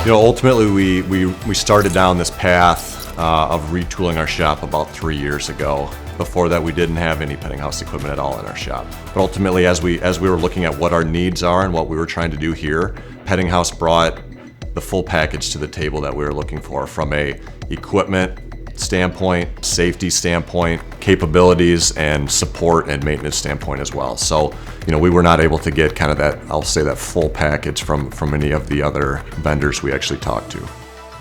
Ultimately we started down this path of retooling our shop about 3 years ago. Before that, we didn't have any petting house equipment at all in our shop. But ultimately, as we were looking at what our needs are and what we were trying to do here, Petting House brought the full package to the table that we were looking for, from a equipment standpoint, safety standpoint, capabilities, and support and maintenance standpoint as well. So, we were not able to get kind of that, I'll say, that full package from any of the other vendors we actually talked to.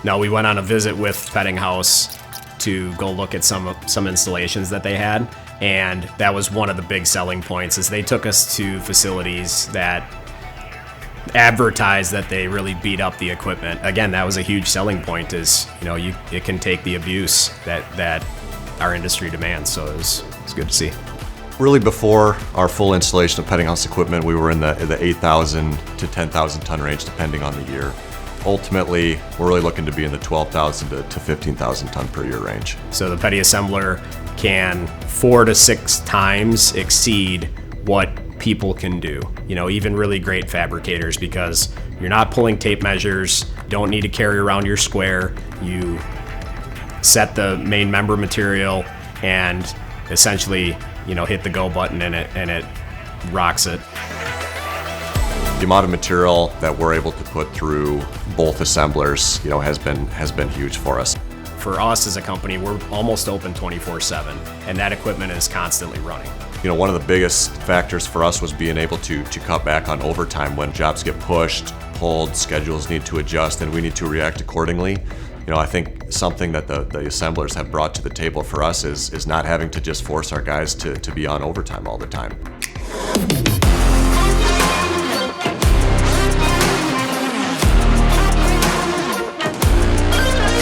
No, we went on a visit with Petting House to go look at some installations that they had, and that was one of the big selling points, is they took us to facilities that advertised that they really beat up the equipment. Again, that was a huge selling point, is it can take the abuse that our industry demands. So it's good to see. Really, before our full installation of Petting House equipment, we were in the 8,000 to 10,000 ton range, depending on the year. Ultimately, we're really looking to be in the 12,000 to 15,000 ton per year range. So the Petty Assembler can 4 to 6 times exceed what people can do. Even really great fabricators, because you're not pulling tape measures, don't need to carry around your square. You set the main member material and essentially, hit the go button and it rocks it. The amount of material that we're able to put through both assemblers, has been huge for us. For us as a company, we're almost open 24/7, and that equipment is constantly running. One of the biggest factors for us was being able to cut back on overtime when jobs get pushed, pulled, schedules need to adjust, and we need to react accordingly. I think something that the assemblers have brought to the table for us is not having to just force our guys to be on overtime all the time.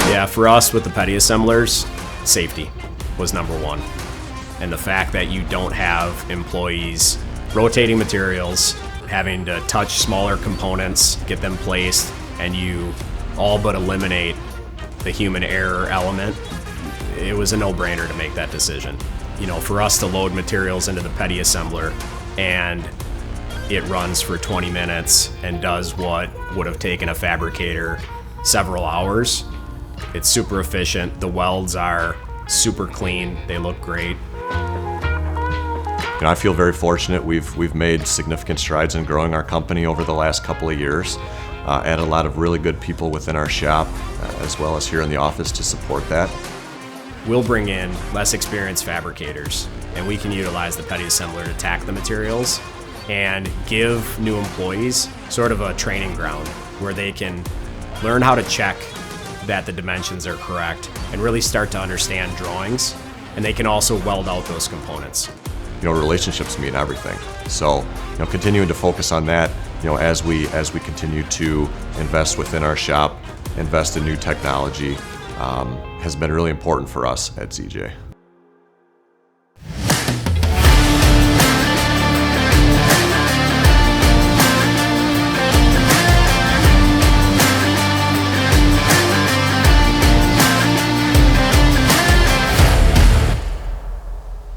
Yeah, for us with the Petty Assemblers, safety was number one. And the fact that you don't have employees rotating materials, having to touch smaller components, get them placed, and you all but eliminate the human error element, it was a no-brainer to make that decision. For us to load materials into the Petty Assembler and it runs for 20 minutes and does what would have taken a fabricator several hours, it's super efficient. The welds are super clean. They look great. I feel very fortunate. We've made significant strides in growing our company over the last couple of years. Added a lot of really good people within our shop, as well as here in the office, to support that. We'll bring in less experienced fabricators, and we can utilize the Petty Assembler to tack the materials and give new employees sort of a training ground where they can learn how to check that the dimensions are correct and really start to understand drawings, and they can also weld out those components. Relationships mean everything. So, continuing to focus on that, as we continue to invest within our shop, invest in new technology, has been really important for us at ZJ.